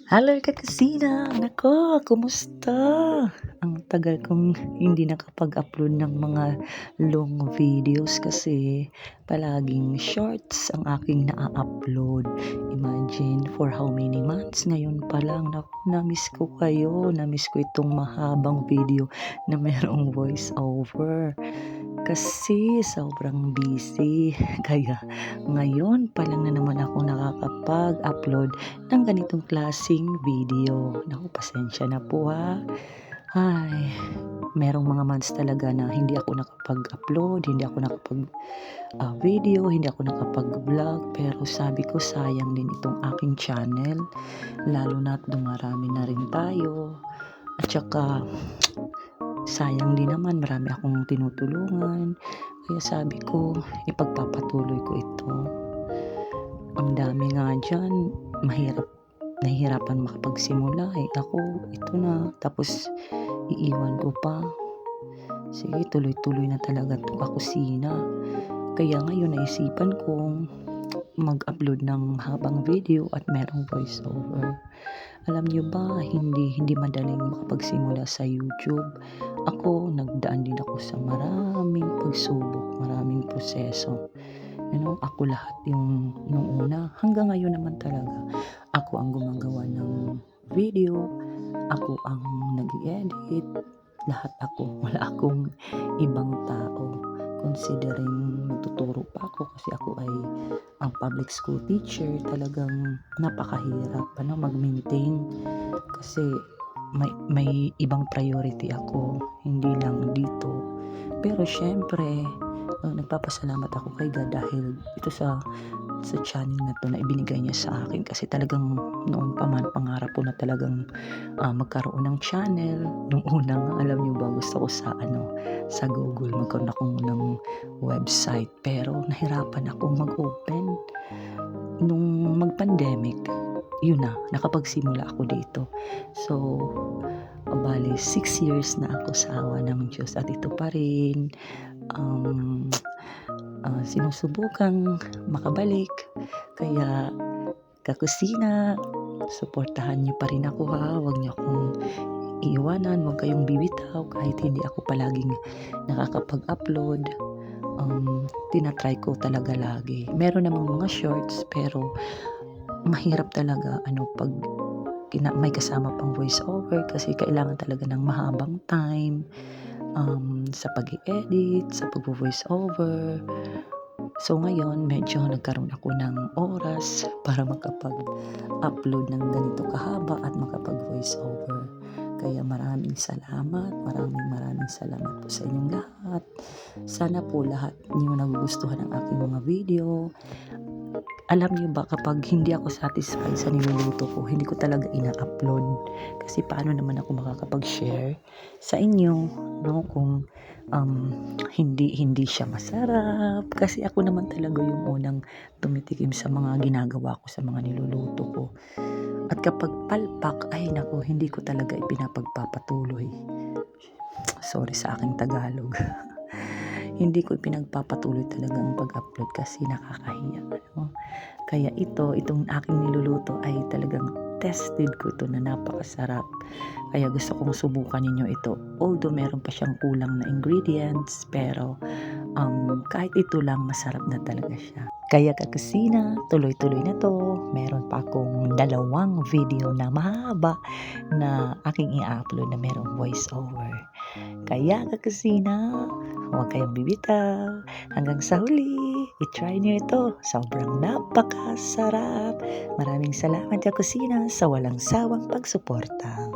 Hello kakusina! Nako, kumusta? Ang tagal kong hindi nakapag-upload ng mga long videos kasi palaging shorts ang aking naa-upload. Imagine for how many months ngayon pa lang. Naku, na-miss ko kayo. Na-miss ko itong mahabang video na merong voice over. Kasi sobrang busy. Kaya ngayon pa lang na naman ako nakakapag-upload ng ganitong klaseng video. Naku, pasensya na po ha. Ay, merong mga months talaga na hindi ako nakapag-upload, hindi ako nakapag-video, hindi ako nakapag-vlog. Pero sabi ko sayang din itong aking channel. Lalo na't dumarami na rin tayo. At saka sayang din naman, marami akong tinutulungan. Kaya sabi ko, ipagpapatuloy ko ito. Ang dami nga dyan, nahihirapan makapagsimula. Ako, ito na. Tapos, iiwan ko pa. Sige, tuloy-tuloy na talaga itong kakusina. Kaya ngayon, naisipan kong mag-upload ng habang video at merong voice over. Alam niyo ba, hindi madaling makapagsimula sa YouTube. Ako, nagdaan din ako sa maraming pagsubok, maraming proseso. Ako lahat yung nung una. Hanggang ngayon naman talaga, ako ang gumagawa ng video, ako ang nag-edit, lahat ako. Wala akong ibang tao. Considering nagtuturo pa ako kasi ako ay ang public school teacher, talagang napakahirap mag-maintain kasi may ibang priority ako, hindi lang dito. Pero syempre, nagpapasalamat ako kay God dahil ito sa channel na to na ibinigay niya sa akin kasi talagang noon pa man pangarap ko na talagang magkaroon ng channel. Nung una nga, alam niyo ba, gusto ko sa Google magkaroon ako ng website, pero nahirapan akong mag-open nung mag-pandemic. Yun na, nakapagsimula ako dito. So, bali 6 years na ako sa awa ng Diyos at ito pa rin. Sinusubukang makabalik. Kaya kakusina, suportahan niyo pa rin ako ha. Huwag niyo akong iiwanan, huwag kayong bibitaw kahit hindi ako palaging nakakapag-upload. Tinatry ko talaga lagi. Meron namang mga shorts pero mahirap talaga pag may kasama pang voice over kasi kailangan talaga ng mahabang time sa pag-i-edit, sa pag-voice over. So ngayon, medyo nagkaroon ako ng oras para makapag-upload ng ganito kahaba at makapag-voice over. Kaya maraming salamat po sa inyong lahat. Sana po lahat niyo nagugustuhan ang aking mga video. Alam niyo ba, kapag hindi ako satisfied sa niluluto ko, hindi ko talaga ina-upload. Kasi paano naman ako makakapag-share sa inyo, kung hindi siya masarap. Kasi ako naman talaga yung unang tumitikim sa mga ginagawa ko, sa mga niluluto ko. At kapag palpak, ay naku, hindi ko talaga ipinapagpapatuloy. Sorry sa aking Tagalog. Hindi ko pinagpapatuloy talaga ang pag-upload kasi nakakahiya. Kaya itong aking niluluto ay talagang tested ko ito na napakasarap. Kaya gusto kong subukan ninyo ito. Although meron pa siyang kulang na ingredients, pero kahit ito lang, masarap na talaga siya. Kaya kakusina, tuloy-tuloy na to. Meron pa akong 2 video na mahaba na aking i-upload na merong voice over. Kaya kakusina, huwag kayong bibitaw. Hanggang sa huli, i-try nyo ito. Sobrang napakasarap. Maraming salamat kakusina sa walang sawang pagsuporta.